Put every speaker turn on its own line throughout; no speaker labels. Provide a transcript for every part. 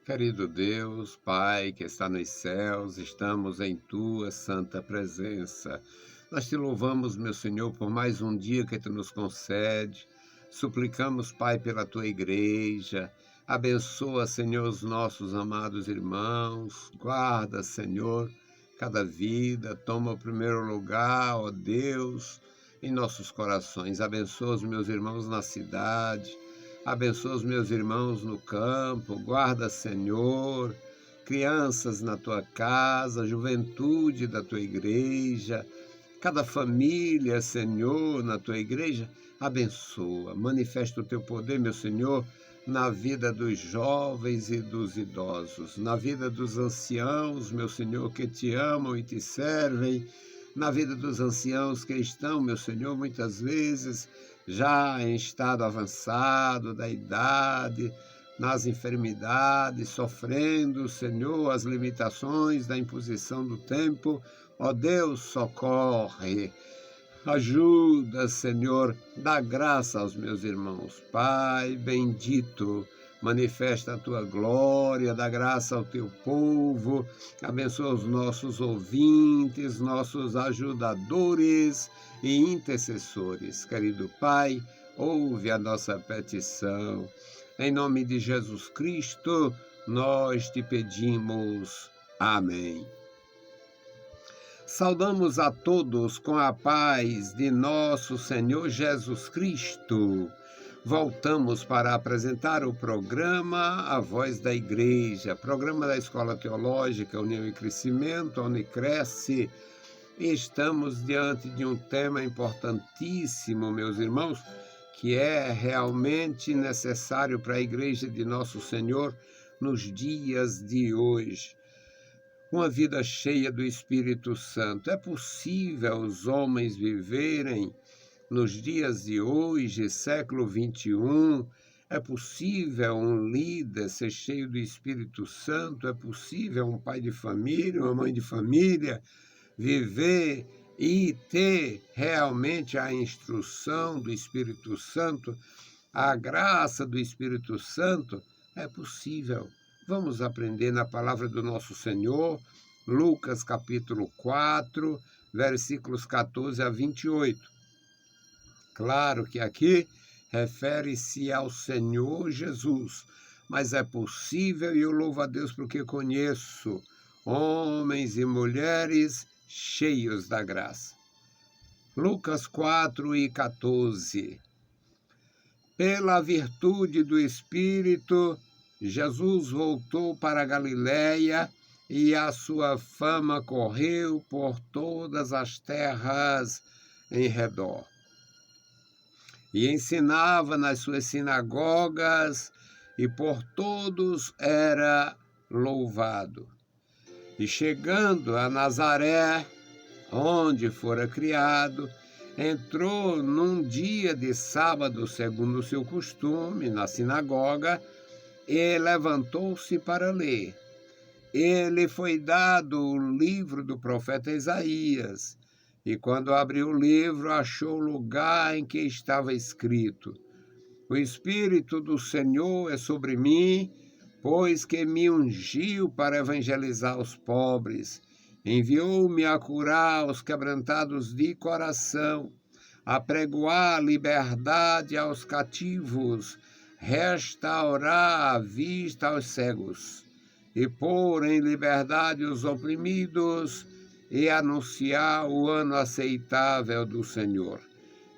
Querido Deus, Pai que está nos céus, estamos em Tua santa presença. Nós te louvamos, meu Senhor, por mais um dia que Tu nos concede. Suplicamos, Pai, pela Tua igreja. Abençoa, Senhor, os nossos amados irmãos. Guarda, Senhor, cada vida. Toma o primeiro lugar, ó Deus, em nossos corações. Abençoa os meus irmãos na cidade. Abençoa os meus irmãos no campo, guarda, Senhor, crianças na tua casa, juventude da tua igreja, cada família, Senhor, na tua igreja, abençoa, manifesta o teu poder, meu Senhor, na vida dos jovens e dos idosos, na vida dos anciãos, meu Senhor, que te amam e te servem, na vida dos anciãos que estão, meu Senhor, muitas vezes já em estado avançado da idade, nas enfermidades, sofrendo, Senhor, as limitações da imposição do tempo. Ó Deus, socorre, ajuda, Senhor, dá graça aos meus irmãos. Pai bendito, manifesta a tua glória, dá graça ao teu povo, abençoa os nossos ouvintes, nossos ajudadores e intercessores. Querido Pai, ouve a nossa petição. Em nome de Jesus Cristo, nós te pedimos. Amém. Saudamos a todos com a paz de nosso Senhor Jesus Cristo. Voltamos para apresentar o programa A Voz da Igreja, programa da Escola Teológica União e Crescimento, a Unicresce. Estamos diante de um tema importantíssimo, meus irmãos, que é realmente necessário para a Igreja de Nosso Senhor nos dias de hoje. Uma vida cheia do Espírito Santo. É possível os homens viverem nos dias de hoje, século 21, é possível um líder ser cheio do Espírito Santo, é possível um pai de família, uma mãe de família viver e ter realmente a instrução do Espírito Santo, a graça do Espírito Santo, é possível. Vamos aprender na palavra do nosso Senhor, Lucas capítulo 4, versículos 14 a 28. Claro que aqui refere-se ao Senhor Jesus, mas é possível, e eu louvo a Deus porque conheço homens e mulheres cheios da graça. Lucas 4 e 14. Pela virtude do Espírito, Jesus voltou para a Galiléia e a sua fama correu por todas as terras em redor. E ensinava nas suas sinagogas, e por todos era louvado. E chegando a Nazaré, onde fora criado, entrou num dia de sábado, segundo o seu costume, na sinagoga, e levantou-se para ler. Ele foi dado o livro do profeta Isaías, e quando abriu o livro, achou o lugar em que estava escrito: O Espírito do Senhor é sobre mim, pois que me ungiu para evangelizar os pobres, enviou-me a curar os quebrantados de coração, a pregoar liberdade aos cativos, restaurar a vista aos cegos, e pôr em liberdade os oprimidos, e anunciar o ano aceitável do Senhor.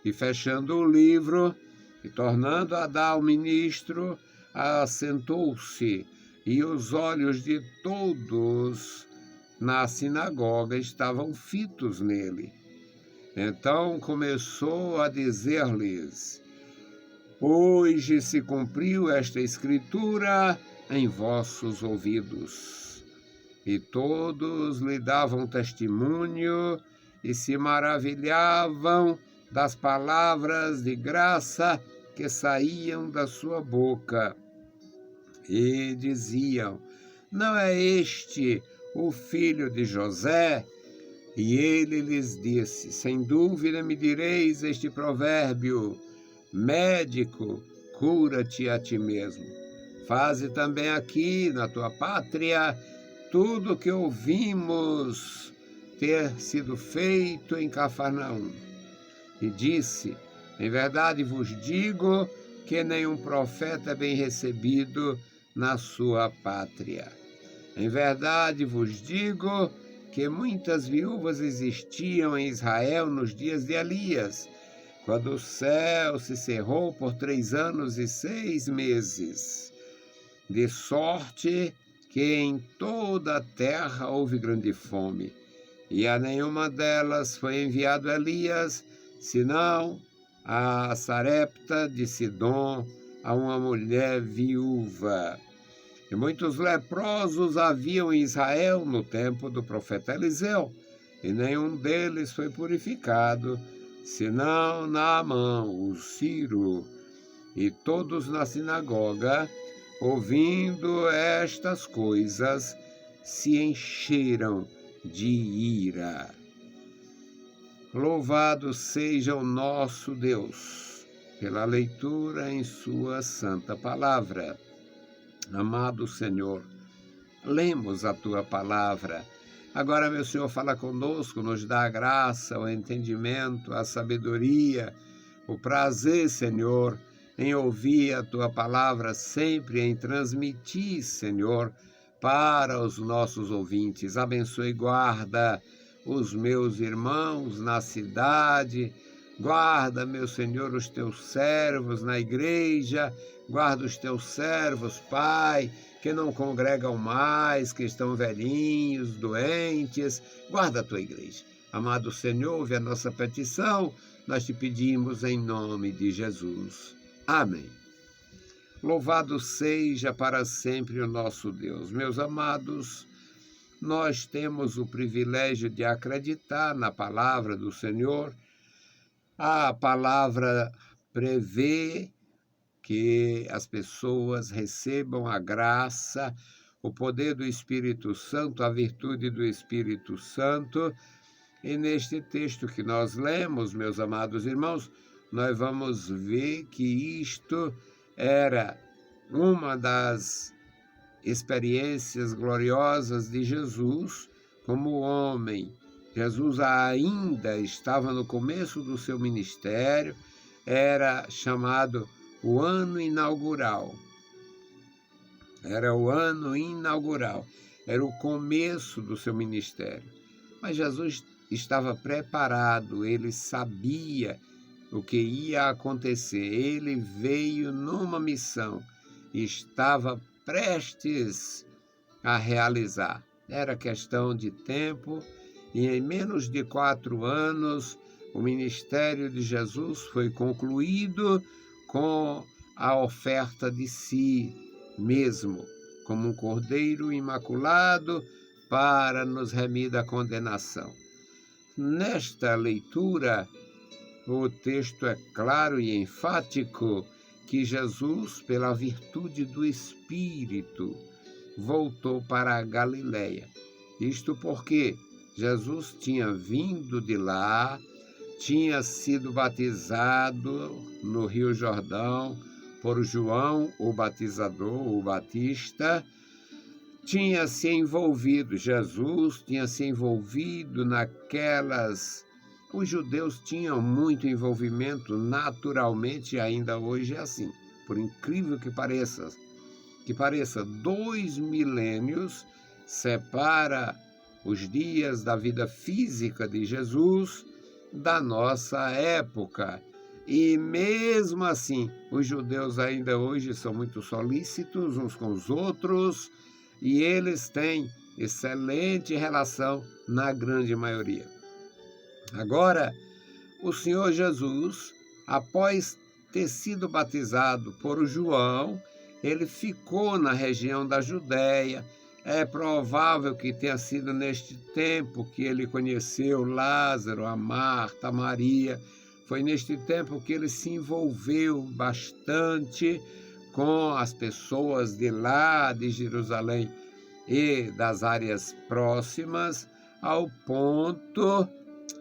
E fechando o livro, e tornando a dar ao ministro, assentou-se, e os olhos de todos na sinagoga estavam fitos nele. Então começou a dizer-lhes: Hoje se cumpriu esta escritura em vossos ouvidos. E todos lhe davam testemunho e se maravilhavam das palavras de graça que saíam da sua boca. E diziam: Não é este o filho de José? E ele lhes disse: Sem dúvida me direis este provérbio: Médico, cura-te a ti mesmo. Faze também aqui na tua pátria tudo o que ouvimos ter sido feito em Cafarnaum. E disse: em verdade vos digo que nenhum profeta é bem recebido na sua pátria. Em verdade vos digo que muitas viúvas existiam em Israel nos dias de Elias, quando o céu se cerrou por 3 anos e 6 meses, de sorte que em toda a terra houve grande fome, e a nenhuma delas foi enviado Elias, senão a Sarepta de Sidom, a uma mulher viúva. E muitos leprosos haviam em Israel no tempo do profeta Eliseu, e nenhum deles foi purificado, senão Naamã, o sírio. E todos na sinagoga, ouvindo estas coisas, se encheram de ira. Louvado seja o nosso Deus pela leitura em sua santa palavra. Amado Senhor, lemos a tua palavra. Agora, meu Senhor, fala conosco, nos dá a graça, o entendimento, a sabedoria, o prazer, Senhor, em ouvir a tua palavra, sempre em transmitir, Senhor, para os nossos ouvintes. Abençoe e guarda os meus irmãos na cidade, guarda, meu Senhor, os teus servos na igreja, guarda os teus servos, Pai, que não congregam mais, que estão velhinhos, doentes, guarda a tua igreja. Amado Senhor, ouve a nossa petição, nós te pedimos em nome de Jesus. Amém. Louvado seja para sempre o nosso Deus. Meus amados, nós temos o privilégio de acreditar na palavra do Senhor. A palavra prevê que as pessoas recebam a graça, o poder do Espírito Santo, a virtude do Espírito Santo. E neste texto que nós lemos, meus amados irmãos, nós vamos ver que isto era uma das experiências gloriosas de Jesus como homem. Jesus ainda estava no começo do seu ministério, era chamado o ano inaugural. Era o ano inaugural, era o começo do seu ministério. Mas Jesus estava preparado, ele sabia o que ia acontecer. Ele veio numa missão, estava prestes a realizar. Era questão de tempo, e em menos de 4 anos, o ministério de Jesus foi concluído com a oferta de si mesmo, como um cordeiro imaculado para nos remir da condenação. Nesta leitura, o texto é claro e enfático que Jesus, pela virtude do Espírito, voltou para a Galileia. Isto porque Jesus tinha vindo de lá, tinha sido batizado no Rio Jordão por João, o batizador, o Batista, tinha se envolvido, Jesus tinha se envolvido naquelas... Os judeus tinham muito envolvimento naturalmente, e ainda hoje é assim. Por incrível que pareça, 2 milênios separa os dias da vida física de Jesus da nossa época. E mesmo assim, os judeus ainda hoje são muito solícitos uns com os outros, e eles têm excelente relação na grande maioria. Agora, o Senhor Jesus, após ter sido batizado por João, ele ficou na região da Judéia. É provável que tenha sido neste tempo que ele conheceu Lázaro, a Marta, a Maria. Foi neste tempo que ele se envolveu bastante com as pessoas de lá, de Jerusalém e das áreas próximas, ao ponto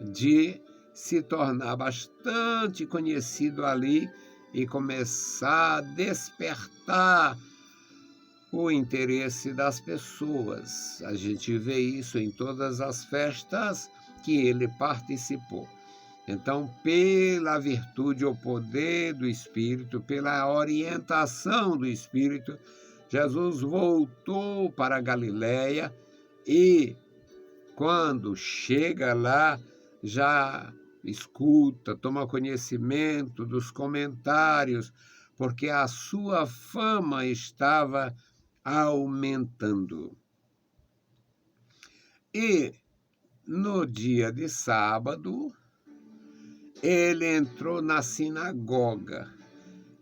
de se tornar bastante conhecido ali e começar a despertar o interesse das pessoas. A gente vê isso em todas as festas que ele participou. Então, pela virtude ou poder do Espírito, pela orientação do Espírito, Jesus voltou para a Galiléia e, quando chega lá, já escuta, toma conhecimento dos comentários, porque a sua fama estava aumentando. E no dia de sábado, ele entrou na sinagoga.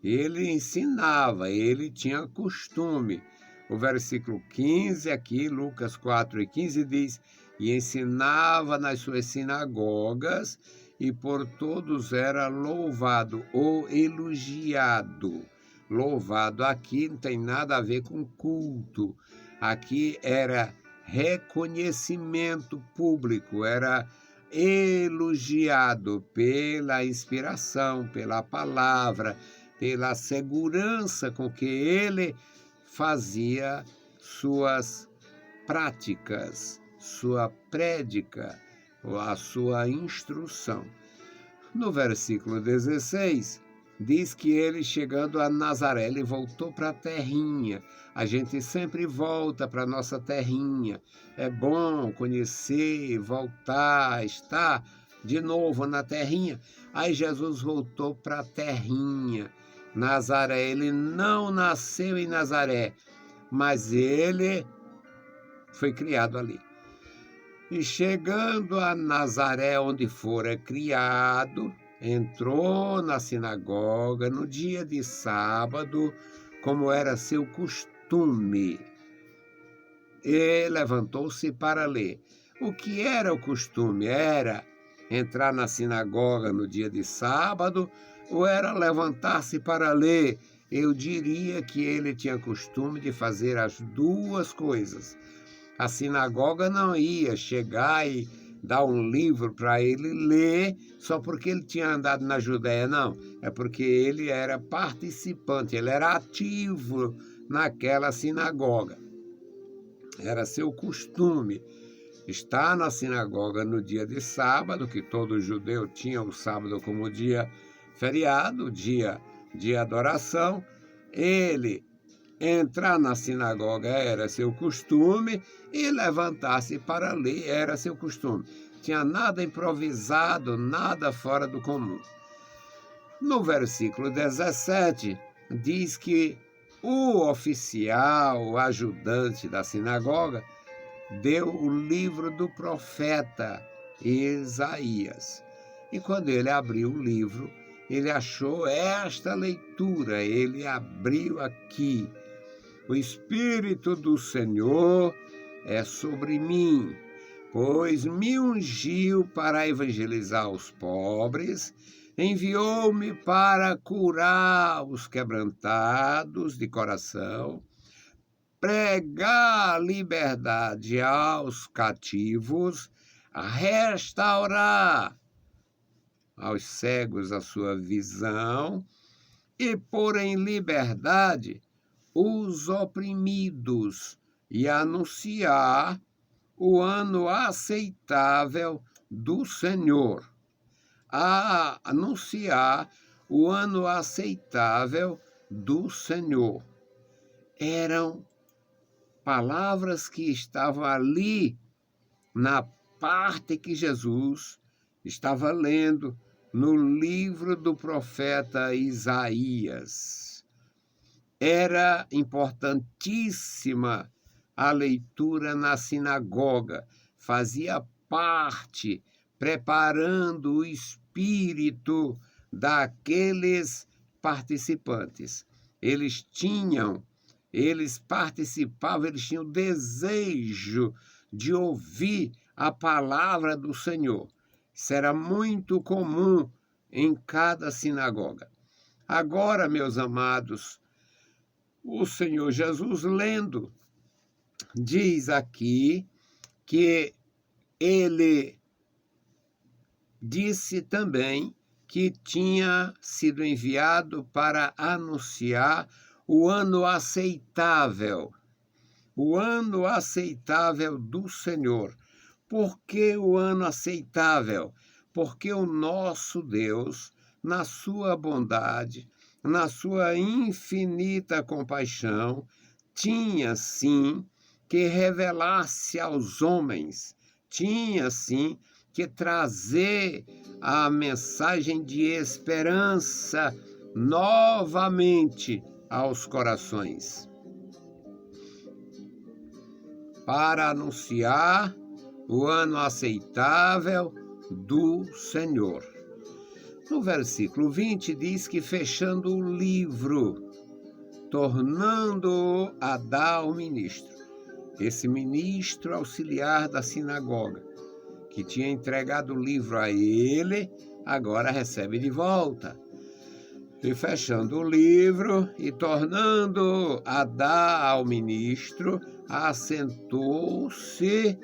Ele ensinava, ele tinha costume. O versículo 15 aqui, Lucas 4:15 diz: e ensinava nas suas sinagogas, e por todos era louvado ou elogiado. Louvado aqui não tem nada a ver com culto. Aqui era reconhecimento público, era elogiado pela inspiração, pela palavra, pela segurança com que ele fazia suas práticas, sua prédica, ou a sua instrução. No versículo 16, diz que ele, chegando a Nazaré, ele voltou para a terrinha. A gente sempre volta para a nossa terrinha. É bom conhecer, voltar, estar de novo na terrinha. Aí Jesus voltou para a terrinha, Nazaré. Ele não nasceu em Nazaré, mas ele foi criado ali. E chegando a Nazaré, onde fora criado, entrou na sinagoga no dia de sábado, como era seu costume, e levantou-se para ler. O que era o costume? Era entrar na sinagoga no dia de sábado ou era levantar-se para ler? Eu diria que ele tinha costume de fazer as duas coisas. A sinagoga não ia chegar e dar um livro para ele ler só porque ele tinha andado na Judéia, não. É porque ele era participante, ele era ativo naquela sinagoga. Era seu costume estar na sinagoga no dia de sábado, que todo judeu tinha o sábado como dia feriado, dia de adoração. Ele entrar na sinagoga era seu costume e levantar-se para ler era seu costume. Tinha nada improvisado, nada fora do comum. No versículo 17, diz que o oficial, o ajudante da sinagoga, deu o livro do profeta Isaías. E quando ele abriu o livro, ele achou esta leitura, ele abriu aqui: o Espírito do Senhor é sobre mim, pois me ungiu para evangelizar os pobres, enviou-me para curar os quebrantados de coração, pregar liberdade aos cativos, a restaurar aos cegos a sua visão e pôr em liberdade os oprimidos e anunciar o ano aceitável do Senhor. A anunciar o ano aceitável do Senhor. Eram palavras que estavam ali na parte que Jesus estava lendo no livro do profeta Isaías. Era importantíssima a leitura na sinagoga, fazia parte, preparando o espírito daqueles participantes. Eles participavam, eles tinham desejo de ouvir a palavra do Senhor. Isso era muito comum em cada sinagoga. Agora, meus amados, o Senhor Jesus, lendo, diz aqui que ele disse também que tinha sido enviado para anunciar o ano aceitável. o ano aceitável do Senhor. Por que o ano aceitável? Porque o nosso Deus, na sua bondade, na sua infinita compaixão, tinha sim que revelar-se aos homens, tinha sim que trazer a mensagem de esperança novamente aos corações, para anunciar o ano aceitável do Senhor. No versículo 20 diz que fechando o livro, tornando-o a dar ao ministro. Esse ministro auxiliar da sinagoga, que tinha entregado o livro a ele, agora recebe de volta. E fechando o livro e tornando a dar ao ministro, assentou-se,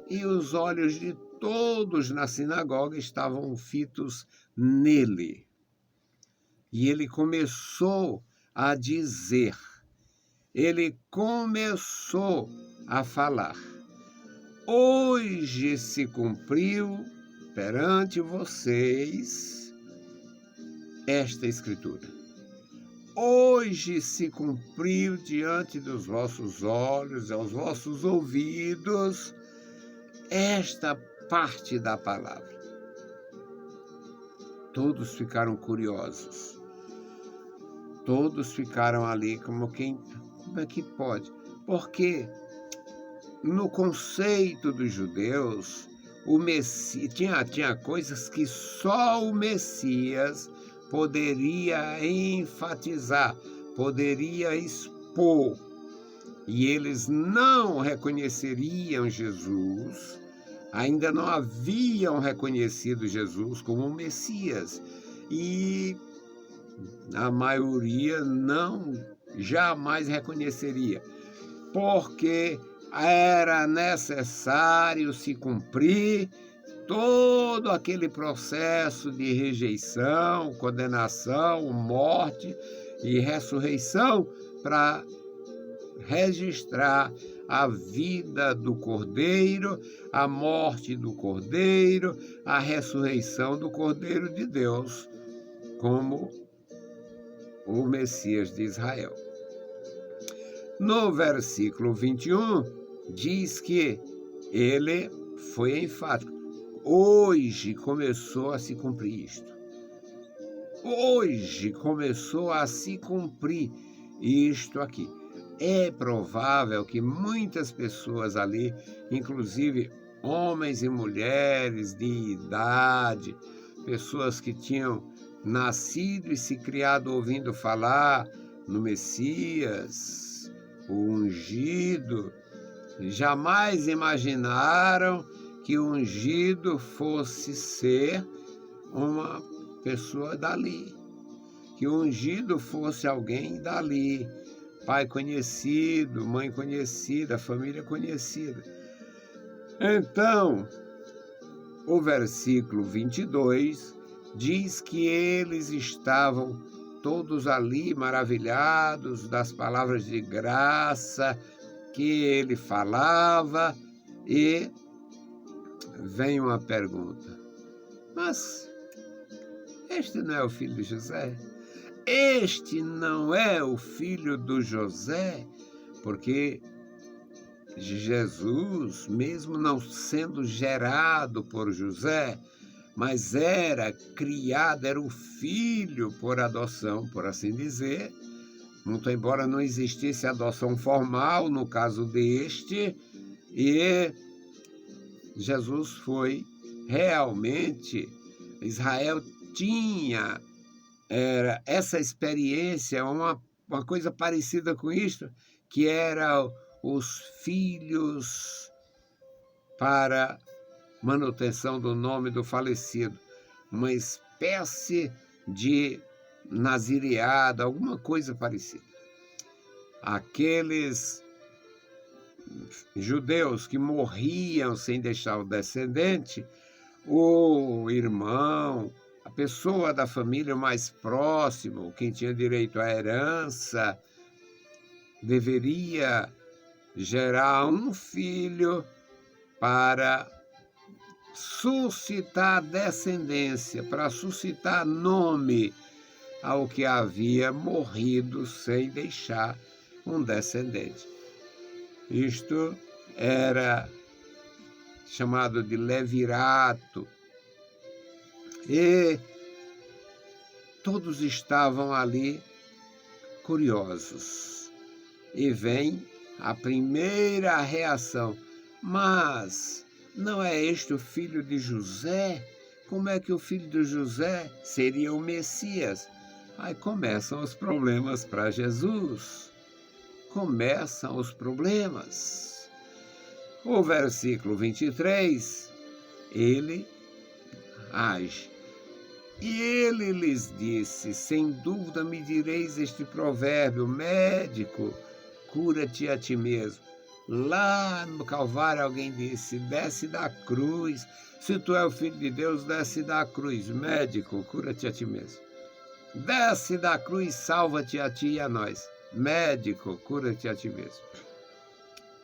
e os olhos de todos na sinagoga estavam fitos nele. E ele começou a dizer, ele começou a falar: hoje se cumpriu perante vocês esta escritura. Hoje se cumpriu diante dos vossos olhos, aos vossos ouvidos, esta parte da palavra. Todos ficaram curiosos. Todos ficaram ali como é que pode? Porque no conceito dos judeus, o Messias tinha coisas que só o Messias poderia enfatizar, poderia expor. E eles não reconheceriam Jesus, ainda não haviam reconhecido Jesus como o Messias. E a maioria jamais reconheceria, porque era necessário se cumprir todo aquele processo de rejeição, condenação, morte e ressurreição para registrar a vida do Cordeiro, a morte do Cordeiro, a ressurreição do Cordeiro de Deus, como o Messias de Israel. No versículo 21, diz que ele foi enfático. Hoje começou a se cumprir isto. Hoje começou a se cumprir isto aqui. É provável que muitas pessoas ali, inclusive homens e mulheres de idade, pessoas que tinham nascido e se criado ouvindo falar no Messias, o ungido, jamais imaginaram que o ungido fosse ser uma pessoa dali, que o ungido fosse alguém dali, pai conhecido, mãe conhecida, família conhecida. Então, o versículo 22 diz que eles estavam todos ali maravilhados das palavras de graça que ele falava, e vem uma pergunta: mas este não é o filho de José? Este não é o filho do José? Porque Jesus, mesmo não sendo gerado por José, mas era criado, era o filho por adoção, por assim dizer, muito embora não existisse adoção formal no caso deste, e Jesus foi realmente, Israel tinha essa experiência, uma coisa parecida com isto, que era os filhos para manutenção do nome do falecido, uma espécie de nazireado, alguma coisa parecida. Aqueles judeus que morriam sem deixar o descendente, o irmão, a pessoa da família mais próxima, quem tinha direito à herança, deveria gerar um filho para suscitar descendência, para suscitar nome ao que havia morrido sem deixar um descendente. Isto era chamado de levirato. E todos estavam ali curiosos. E vem a primeira reação: mas não é este o filho de José? Como é que o filho de José seria o Messias? Aí começam os problemas para Jesus. Começam os problemas. O versículo 23, ele age. E ele lhes disse: sem dúvida me direis este provérbio: médico, cura-te a ti mesmo. Lá no Calvário alguém disse: desce da cruz. Se tu é o Filho de Deus, desce da cruz. Médico, cura-te a ti mesmo. Desce da cruz, salva-te a ti e a nós. Médico, cura-te a ti mesmo.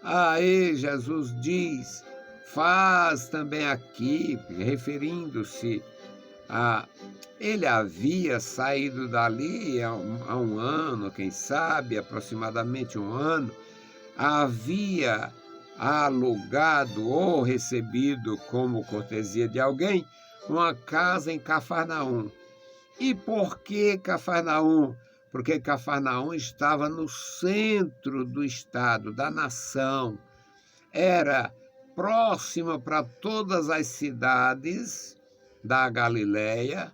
Aí Jesus diz: faz também aqui, referindo-se a... Ele havia saído dali há um ano, quem sabe, aproximadamente um ano, havia alugado ou recebido como cortesia de alguém uma casa em Cafarnaum. E por que Cafarnaum? Porque Cafarnaum estava no centro do estado, da nação. Era próxima para todas as cidades da Galileia,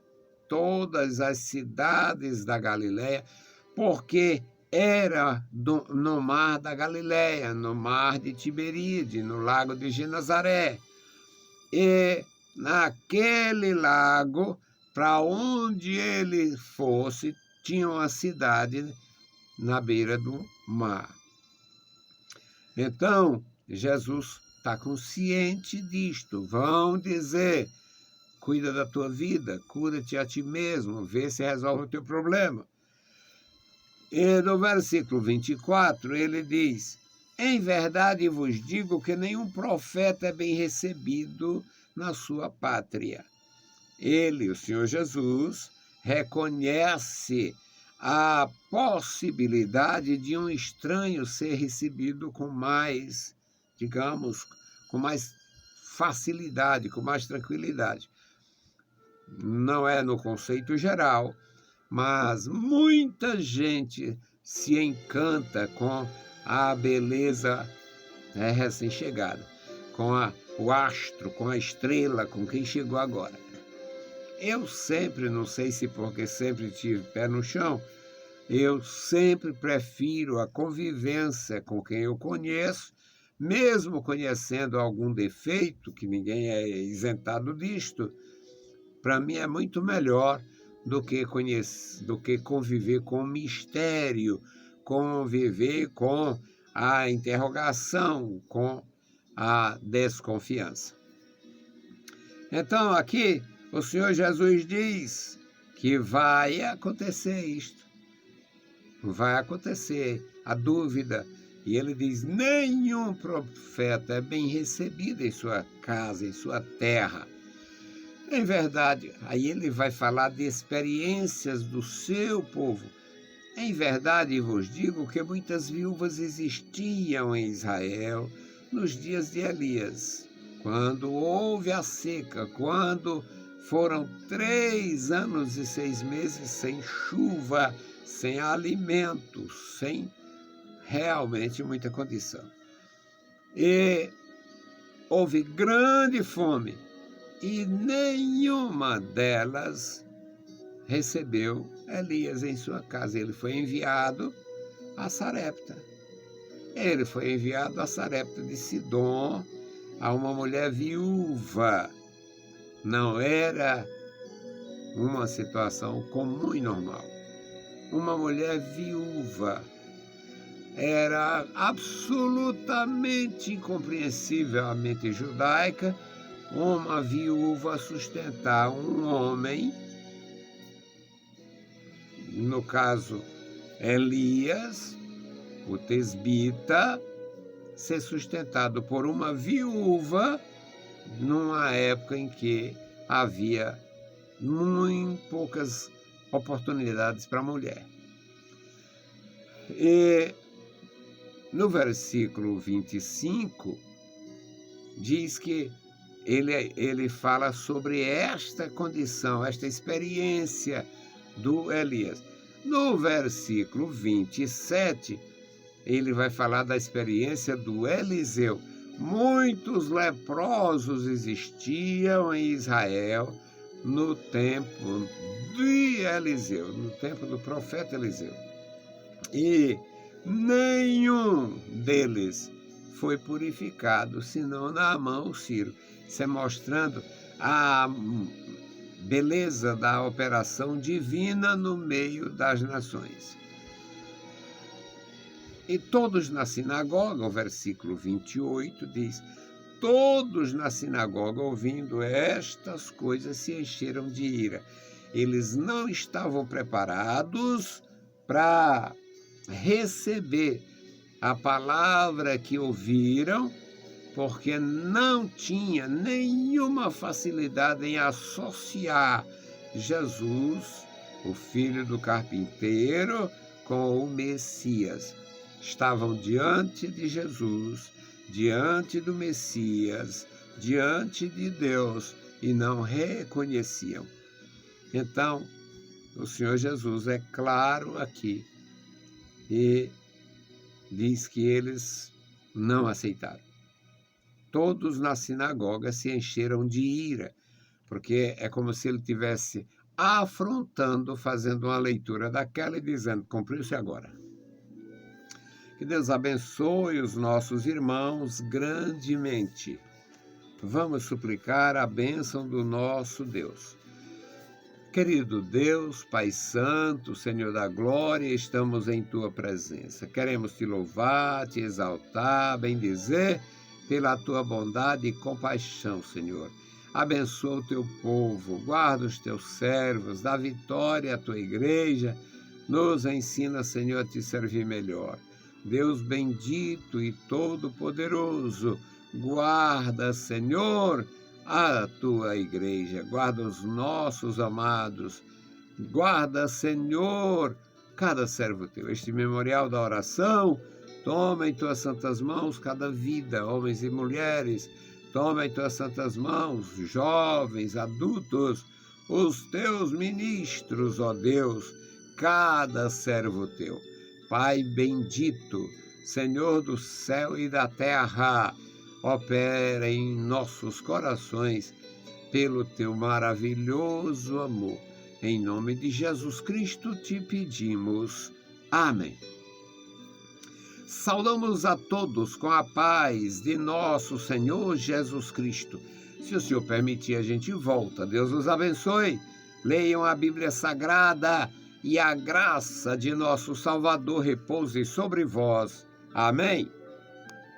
porque era no mar da Galileia, no mar de Tiberíade, no lago de Genezaré. E naquele lago, para onde ele fosse, tinha uma cidade na beira do mar. Então, Jesus está consciente disto. Vão dizer: cuida da tua vida, cura-te a ti mesmo, vê se resolve o teu problema. E no versículo 24, ele diz: em verdade vos digo que nenhum profeta é bem recebido na sua pátria. Ele, o Senhor Jesus, reconhece a possibilidade de um estranho ser recebido com mais, digamos, com mais facilidade, com mais tranquilidade. Não é no conceito geral, mas muita gente se encanta com a beleza recém-chegada, com o astro, com a estrela, com quem chegou agora. Eu sempre, não sei se porque sempre tive pé no chão, eu sempre prefiro a convivência com quem eu conheço, mesmo conhecendo algum defeito, que ninguém é isentado disto. Para mim é muito melhor do que conviver com o mistério, conviver com a interrogação, com a desconfiança. Então, aqui, o Senhor Jesus diz que vai acontecer isto. Vai acontecer a dúvida. E ele diz: nenhum profeta é bem recebido em sua casa, em sua terra. Em verdade, aí ele vai falar de experiências do seu povo. Em verdade vos digo que muitas viúvas existiam em Israel nos dias de Elias, quando houve a seca, quando foram 3 anos e 6 meses sem chuva, sem alimento, sem realmente muita condição. E houve grande fome, e nenhuma delas recebeu Elias em sua casa. Ele foi enviado a Sarepta. Ele foi enviado a Sarepta de Sidom, a uma mulher viúva. Não era uma situação comum e normal. Uma mulher viúva. Era absolutamente incompreensível à mente judaica uma viúva sustentar um homem, no caso Elias, o tesbita, ser sustentado por uma viúva numa época em que havia muito poucas oportunidades para a mulher. E no versículo 25, diz que ele fala sobre esta condição, esta experiência do Elias. No versículo 27, ele vai falar da experiência do Eliseu. Muitos leprosos existiam em Israel no tempo de Eliseu, no tempo do profeta Eliseu. E nenhum deles foi purificado, senão Naamã o Sírio. Isso é mostrando a beleza da operação divina no meio das nações. E todos na sinagoga, o versículo 28 diz, todos na sinagoga, ouvindo estas coisas, se encheram de ira. Eles não estavam preparados para receber a palavra que ouviram, porque não tinha nenhuma facilidade em associar Jesus, o filho do carpinteiro, com o Messias. Estavam diante de Jesus, diante do Messias, diante de Deus, e não reconheciam. Então, o Senhor Jesus é claro aqui e diz que eles não aceitaram. Todos na sinagoga se encheram de ira, porque é como se ele estivesse afrontando, fazendo uma leitura daquela e dizendo, cumpriu-se agora. Que Deus abençoe os nossos irmãos grandemente. Vamos suplicar a bênção do nosso Deus. Querido Deus, Pai Santo, Senhor da Glória, estamos em Tua presença. Queremos Te louvar, Te exaltar, bendizer pela Tua bondade e compaixão, Senhor. Abençoa o Teu povo, guarda os Teus servos, dá vitória à Tua igreja, nos ensina, Senhor, a Te servir melhor. Deus bendito e todo-poderoso, guarda, Senhor, a Tua igreja, guarda os nossos amados, guarda, Senhor, cada servo Teu. Este memorial da oração, toma em Tuas santas mãos cada vida, homens e mulheres, toma em Tuas santas mãos, jovens, adultos, os Teus ministros, ó Deus, cada servo Teu. Pai bendito, Senhor do céu e da terra, opera em nossos corações pelo Teu maravilhoso amor. Em nome de Jesus Cristo te pedimos. Amém. Saudamos a todos com a paz de nosso Senhor Jesus Cristo. Se o Senhor permitir, a gente volta. Deus os abençoe. Leiam a Bíblia Sagrada e a graça de nosso Salvador repouse sobre vós. Amém.